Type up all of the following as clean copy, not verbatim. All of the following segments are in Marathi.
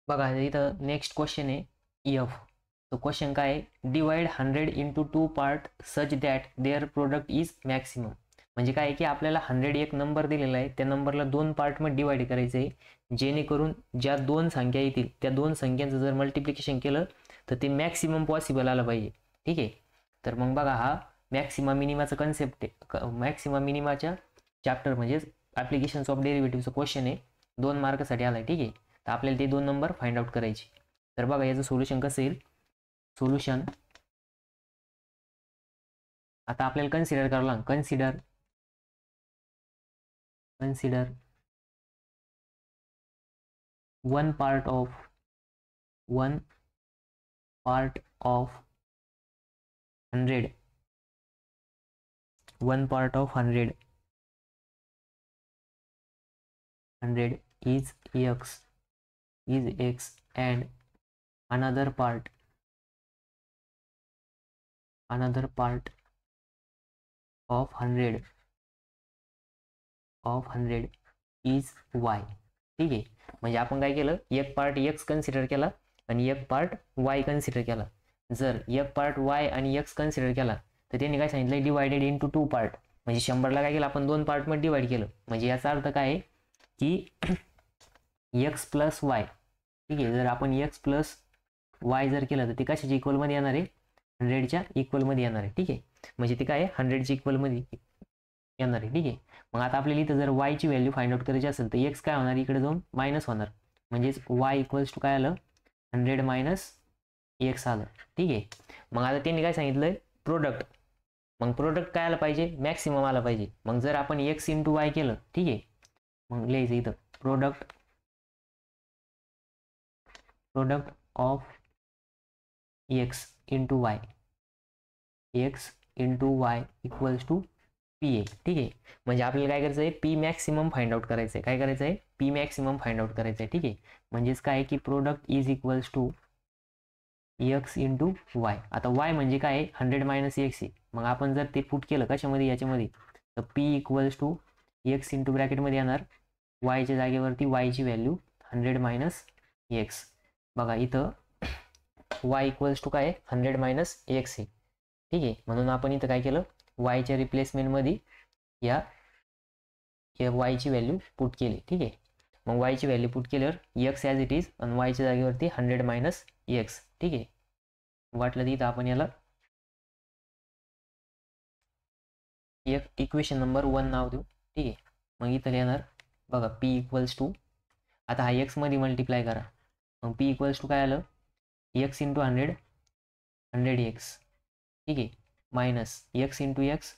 बघा इथं नेक्स्ट क्वेश्चन आहे एफ. तो क्वेश्चन काय आहे, divide 100 into 2 part such that there product is maximum. म्हणजे काय आहे की आपल्याला 100 एक नंबर दिलेला आहे, त्या नंबरला 2 पार्टमध्ये डिवाइड करायचं आहे, जेणेकरून ज्या दोन संख्या येतील त्या दोन संख्यांचं जर मल्टिप्लिकेशन केलं तर ते मॅक्सिमम पॉसिबल आलं पाहिजे. ठीक आहे. तर मग बघा हा मॅक्सिमा मिनिमाचा कन्सेप्ट आहे. मॅक्सिमा मिनिमाच्या चॅप्टर म्हणजेच ॲप्लिकेशन्स ऑफ डेरिव्हेटिव्हचा क्वेश्चन आहे, 2 मार्कसाठी आला आहे. ठीक आहे. तर आपल्याला ते 2 नंबर फाइंड आउट करायचे. तर बघा याचं सोल्युशन कसं येईल. सोल्युशन आता आपल्याला कन्सिडर करावं लागेल. Consider one part of 100. One part of 100 is x and another part of 100 is y. ठीक आहे. म्हणजे आपण काय केलं, एक पार्ट x कन्सिडर केला आणि एक पार्ट y कन्सिडर केला. जर एक पार्ट y आणि x कन्सिडर केला तर त्यांनी काय सांगितलं, डिवायडेड इंटू 2 पार्ट. म्हणजे 100ला काय केलं आपण 2 पार्टमध्ये डिवाइड केलं. म्हणजे याचा अर्थ काय आहे की x प्लस वाय. ठीक आहे. जर आपण x प्लस वाय जर केलं तर ते कशाच्या इक्वलमध्ये येणार आहे, 100च्या इक्वलमध्ये येणार आहे. ठीक आहे. म्हणजे ते काय आहे 100च्या इक्वलमध्ये येणार आहे. ठीक आहे. मग आता आपल्याला इथं जर y ची व्हॅल्यू फाइंड आउट करायची असेल तर x काय होणार, इकडे जाऊन मायनस होणार. म्हणजेच y इक्वल्स टू काय आलं, 100 मायनस x आलं. ठीक आहे. मग आता त्यांनी काय सांगितलं, प्रोडक्ट. मग प्रोडक्ट काय आलं पाहिजे, मॅक्सिमम आला पाहिजे. मग जर आपण x इंटू वाय केलं, ठीक आहे, मग लिहायचं इथं product of x into y equals to p. ठीक आहे. म्हणजे आपल्याला काय करायचं आहे, पी मॅक्सिमम फाइंड आउट करायचं आहे. काय करायचं आहे, पी मॅक्सिमम फाइंड आउट करायचं आहे. ठीक आहे. म्हणजेच काय आहे की product is equals to x into y. आता वाय म्हणजे काय आहे, 100 मायनस एक्स आहे. मग आपण जर ते पुट केलं कशामध्ये, याच्यामध्ये, तर P equals to x into ब्रॅकेटमध्ये येणार वायच्या जागेवरती वायची व्हॅल्यू 100 मायनस एक्स. बघा इथं वाय इक्वल्स टू काय आहे, 100 मायनस एक्स आहे. ठीक आहे. म्हणून आपण इथं काय केलं, वायच्या रिप्लेसमेंटमध्ये या वायची व्हॅल्यू पुट केली. ठीक आहे. मग वायची व्हॅल्यू पुट केल्यावर एक्स ॲज इट इज आणि वायच्या जागेवरती 100 मायनस एक्स. ठीक आहे. वाटलं तिथं आपण याला एक इक्वेशन नंबर 1 नाव देऊ. ठीक आहे. मग इथं येणार बघा पी इक्वल्स टू, आता हा एक्स मध्ये मल्टिप्लाय करा. मग पी इक्वल्स टू काय आलं, एक्स इंटू 100 एक्स. ठीक आहे. Minus x into x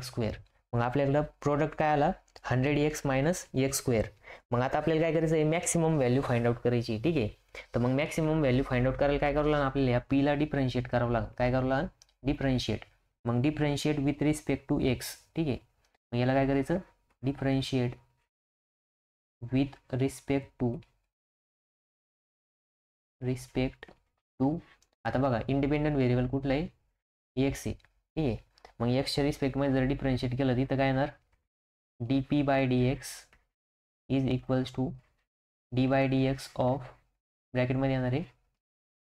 square. मग आपल्याला प्रोडक्ट काय आला, 100 एक्स मायनस एक्स स्क्वेअर. मग आता आपल्याला काय करायचं आहे, मॅक्सिमम व्हॅल्यू फाइंड आउट करायची. ठीक आहे. तर मग मॅक्सिमम व्हॅल्यू फाइंड आउट करायला काय करावं लागेल, आपल्याला या पीला डिफरन्शिएट करावं लागेल. काय करावं लागेल, डिफरन्शिएट. मग differentiate with respect to x. ठीक आहे. मग याला काय करायचं, डिफरन्शिएट विथ रिस्पेक्ट टू आता बघा इंडिपेंडंट व्हेरिएबल कुठलं आहे, एक्स आहे. ठीक आहे. मग एक्सच्या रिस्पेक्टमध्ये जर डिफरन्शिएट केलं तिथं काय येणार, D P by D X is equals to D by D x of ब्रॅकेटमध्ये येणार आहे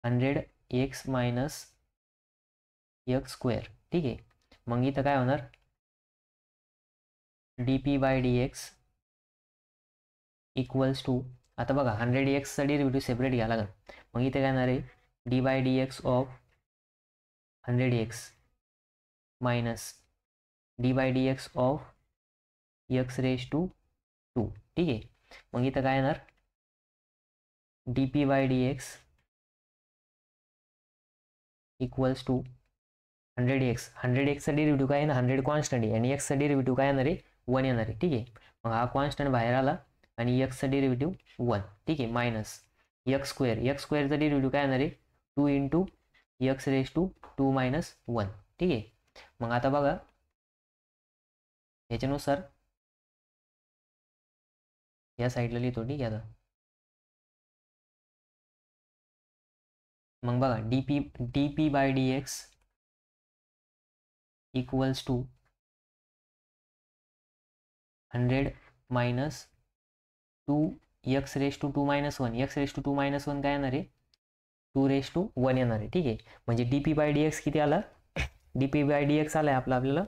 100 एक्स मायनस एक्स स्क्वेअर. ठीक आहे. मग इथं काय होणार, d P by D x equals to, आता बघा 100 एक्सचा डेरिव्हेटिव्ह सेपरेट घ्यायला लागेल. मग इथे काय येणार आहे, d by D x of 100 x minus d by D x of x raise to 2. ठीक आहे. मग इथं काय येणार, D P by D x equals to 100 एक्सचा डेरिव्हेटिव्ह काय आहे ना, 100 कॉन्स्टंट आहे आणि एक्सचा डेरिव्हेटिव्ह काय येणार आहे, 1 येणार आहे. ठीक आहे. मग हा कॉन्स्टंट बाहेर आला आणि एक्सचा डेरिव्हेटिव्ह 1. ठीक आहे. मायनस एक्स स्क्वेअरचा डेरिव्हेटिव्ह काय येणार आहे, 2 into x raise to 2 minus 1. ठीक आहे. मग आता बघा ह्याच्यानुसार या साईडला लिहितो. ठीक आहे. आता मग बघा d P by D x equals to 100 minus 2 x raise to 2-1, x raise to 2-1 काय येणार आहे 2 येणार आहे. ठीक आहे, म्हणजे डीपी बाय डी एक्स किती आला, डीपी बाय डी एक्स आला आहे आपल्याला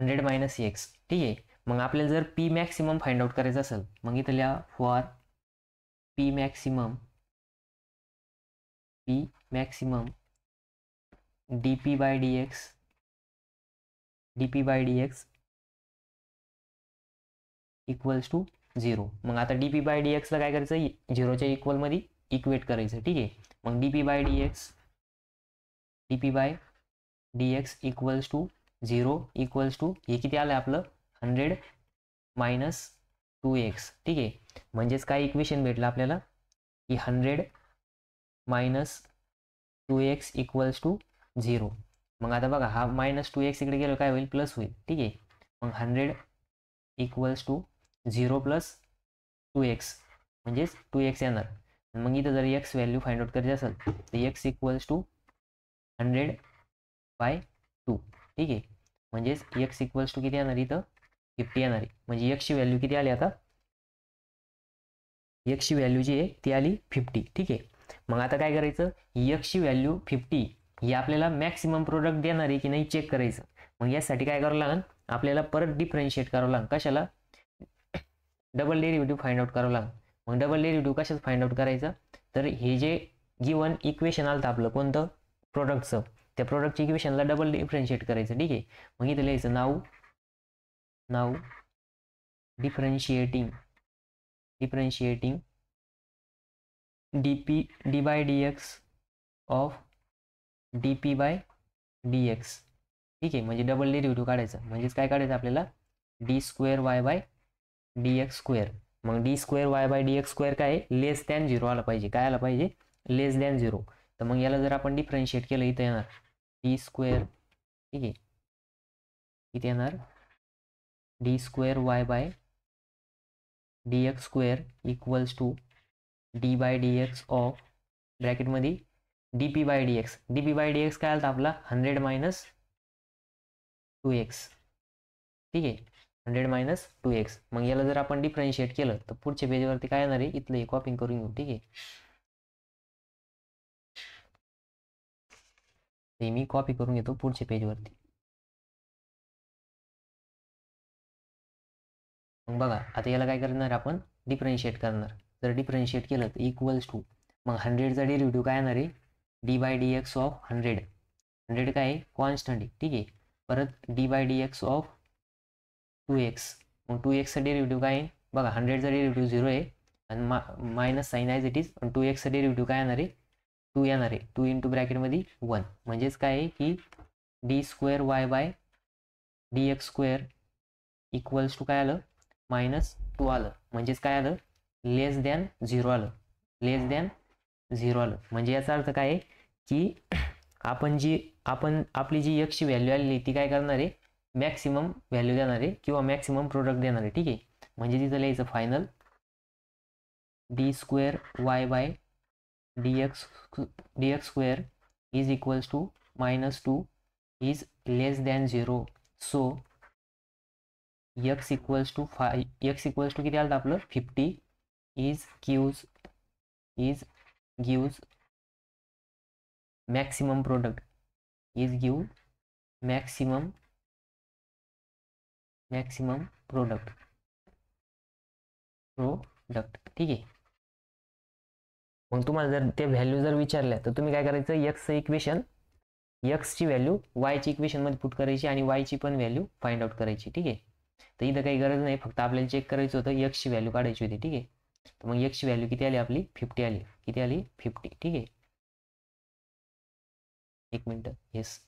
100 - एक्स. ठीक आहे, मग आपल्याला जर पी मॅक्सिमम फाइंड आउट करायचं असेल मग इथं लिहा for p maximum dp by D x equals to 0. मग आता डीपी बाय डी एक्सला काय करायचं 0च्या इक्वलमध्ये इक्वेट करायचं. ठीक आहे, मग dp by D x equals to 0 equals to हे किती आलं आपलं 100 - 2x. ठीक आहे, म्हणजेच काय इक्वेशन भेटलं आपल्याला की 100 - 2x इक्वल्स टू 0. मग आता बघा हा -2x इकडे गेलो काय होईल प्लस होईल. ठीक आहे, मग 100 इक्वल्स टू 0 + 2x म्हणजेच 2x येणार. मग इथं जर x व्हॅल्यू फाइंड आउट करायची असेल तर x इक्वल्स टू 100/2. ठीक आहे, म्हणजेच x इक्वल्स टू किती येणार इथं 50 येणार आहे. म्हणजे x ची व्हॅल्यू किती आली आता, x ची व्हॅल्यू जी आहे ती आली 50. ठीक आहे, मग आता काय करायचं x ची व्हॅल्यू 50 ही आपल्याला मॅक्सिमम प्रोडक्ट देणार आहे की नाही चेक करायचं. मग यासाठी काय करावं लागेल आपल्याला परत डिफरन्शिएट करावं लागेल. कशाला डबल डेरिव्हेटिव्ह फाइंड आउट करावं लागेल. मग डबल डेरिव्हेटिव्ह कशाच फाइंड आउट करायचं तर हे जे गिवन इक्वेशन आलं आपलं कोणतं प्रोडक्टचं त्या प्रोडक्टच्या इक्वेशनला डबल डिफरन्शिएट करायचं. ठीक आहे, मग इथं लिहायचं नाव differentiating D by D x of DP by D X. ठीक आहे, म्हणजे डबल डेरिव्हेटिव्ह काढायचं. म्हणजेच काय काढायचं आपल्याला d²y/dx². मग d²y/dx² काय आहे <0 आला पाहिजे. काय आला पाहिजे <0. तर मग याला जर आपण डिफरन्शिएट केलं इथं येणार d². ठीक आहे, इथे येणार d²y/dx² equals to D by D x of ब्रॅकेटमध्ये DP by D X. DP by D x काय आला आपला 100 - 2x. ठीक आहे, 100 - 2x. मग याला जर आपण डिफरन्शिएट केलं तर पुढच्या पेजवरती काय येणार आहे इथलं हे कॉपिंग करून घेऊ. ठीक आहे, ते मी कॉपी करून घेतो पुढच्या पेजवरती. मग बघा आता याला काय करणार आपण डिफरन्शिएट करणार. जर डिफरन्शिएट केलं तर इक्वल्स टू मग 100चा डेरिव्हेटिव्ह काय येणार आहे d by D x of 100. 100 काय आहे कॉन्स्टंट आहे. ठीक आहे, परत d by D x of 2x. मग 2xचा डेरिव्हेटिव्ह काय आहे बघा 100चा डेरिव्हेटिव्ह 0 आहे आणि minus sign as it is. आणि 2xचा डेरिव्हेटिव्ह काय येणार आहे 2 येणार आहे. 2 इंटू ब्रॅकेटमध्ये 1. म्हणजेच काय आहे की d²y/dx² इक्वल्स टू काय आलं -2 आलं. म्हणजेच काय आलं <0 आलं. आलं म्हणजे याचा अर्थ काय आहे की आपली जी x व्हॅल्यू आलेली ती काय करणार आहे मॅक्सिमम व्हॅल्यू देणार आहे किंवा मॅक्सिमम प्रोडक्ट देणार आहे. ठीक आहे, म्हणजे तिथं लिहायचं final d²y/dx² is equals to -2 is <0. So x equals to किती आलं आपलं 50 gives maximum product maximum product. ठीक आहे, मग तुम्हाला जर ते व्हॅल्यू जर विचारल्या तर तुम्ही काय करायचं एक्सचं इक्वेशन एक्सची व्हॅल्यू वायची इक्वेशनमध्ये पुट करायची आणि वायची पण व्हॅल्यू फाइंड आउट करायची. ठीक आहे, तर इथं काही गरज नाही, फक्त आपल्याला चेक करायचं होतं एक्सची व्हॅल्यू काढायची होती. ठीक आहे, तर मग एक्सची व्हॅल्यू किती आली आपली 50 आली. किती आली 50. ठीक आहे, एक मिनटं. येस,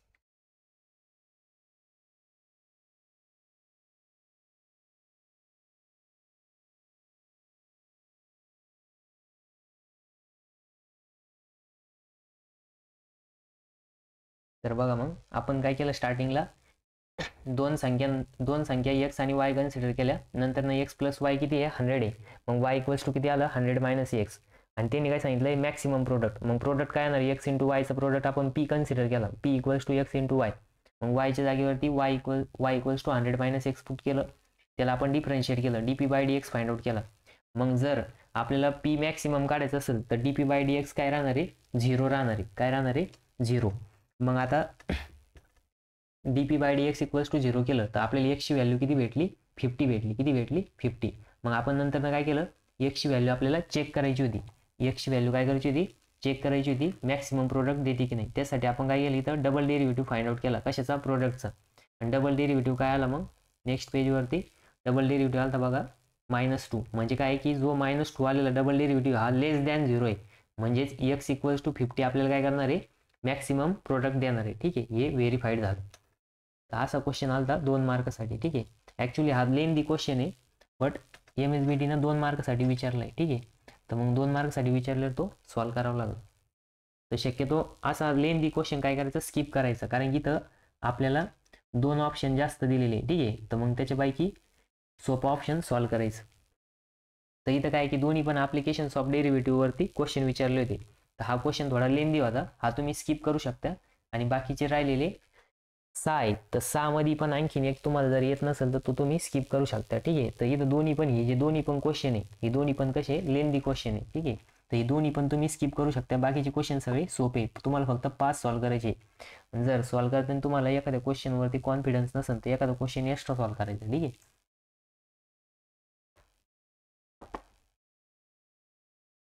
तर बघा मग आपण काय केलं स्टार्टिंगला दोन संख्या x आणि y कन्सिडर केल्या. नंतर x + y किती आहे 100 आहे. मग y इक्वल्स टू किती आलं 100 - x. आणि त्यांनी काय सांगितलं मॅक्सिमम प्रोडक्ट. मग प्रोडक्ट काय येणार x × yचा प्रोडक्ट आपण p कन्सिडर केला. p equals to x × y. मग yच्या जागेवरती y equals to 100 - x put केलं. त्याला आपण डिफरन्शिएट केलं dp by D x find out केला. मग जर आपल्याला पी मॅक्सिमम काढायचं असेल तर d P by D x काय राहणार आहे, 0 राहणार आहे. काय राहणार आहे, 0. मग आता d P by D x equals to 0 केलं तर आपल्याला एक्सची व्हॅल्यू किती भेटली, 50 भेटली. किती भेटली, 50. मग आपण नंतर काय केलं, एक्सची व्हॅल्यू आपल्याला चेक करायची होती. एक्सची व्हॅल्यू काय करायची होती, चेक करायची होती मॅक्सिमम प्रोडक्ट देते की नाही. त्यासाठी आपण काय केलं, इथं डबल डेरिव्हेटिव्ह फाइंड आउट केला. कशाचा, प्रोडक्टचा. आणि डबल डेरिव्हेटिव्ह काय आला, मग नेक्स्ट पेजवरती डबल डेरिव्हेटिव्ह आला बघा, -2. म्हणजे काय की जो -2 आलेला डबल डेरिव्हेटिव्ह हा लेस दॅन 0 आहे. म्हणजेच एक्स इक्वल्स टू 50 आपल्याला काय करणार आहे, मॅक्सिमम प्रोडक्ट देणार आहे. ठीक आहे, हे व्हेरीफाईड झालं. तर असा क्वेश्चन आला 2 मार्कसाठी. ठीक आहे, ॲक्च्युली हा लेंदी क्वेश्चन आहे, बट MSBTनं 2 मार्कसाठी विचारला आहे. ठीक आहे, तर मग 2 मार्कसाठी विचारल्यावर तो सॉल्व्ह करावा लागला. तर शक्यतो असा लेंदी क्वेश्चन काय करायचं, स्किप करायचं. कारण की इथं आपल्याला 2 ऑप्शन जास्त दिलेले. ठीक आहे, तर मग त्याच्यापैकी सोपा ऑप्शन सॉल्व्ह करायचं. तर इथं काय की दोन्ही पण ॲप्लिकेशन्स ऑफ डेरिव्हेटिव्हवरती क्वेश्चन विचारले होते. तर हा क्वेश्चन थोडा लेंदी होता, हा तुम्ही स्किप करू शकता. आणि बाकीचे राहिलेले 6 आहेत, तर 6 मध्ये पण आणखीन एक तुम्हाला जर येत नसेल तर तो तुम्ही स्किप करू शकता. ठीक आहे, तर इथं दोन्ही पण हे जे दोन्ही पण क्वेश्चन आहे, हे दोन्ही पण कसे लेंदी क्वेश्चन आहे. ठीक आहे, तर हे दोन्ही पण तुम्ही स्किप करू शकता. बाकीचे क्वेश्चन सगळे सोपे आहेत, तुम्हाला फक्त 5 सॉल्व्ह करायचे. जर सॉल्व्ह करताना तुम्हाला एखाद्या क्वेश्चनवरती कॉन्फिडन्स नसेल तर एखादा क्वेश्चन एक्स्ट्रा सॉल्व्ह करायचा. ठीक आहे,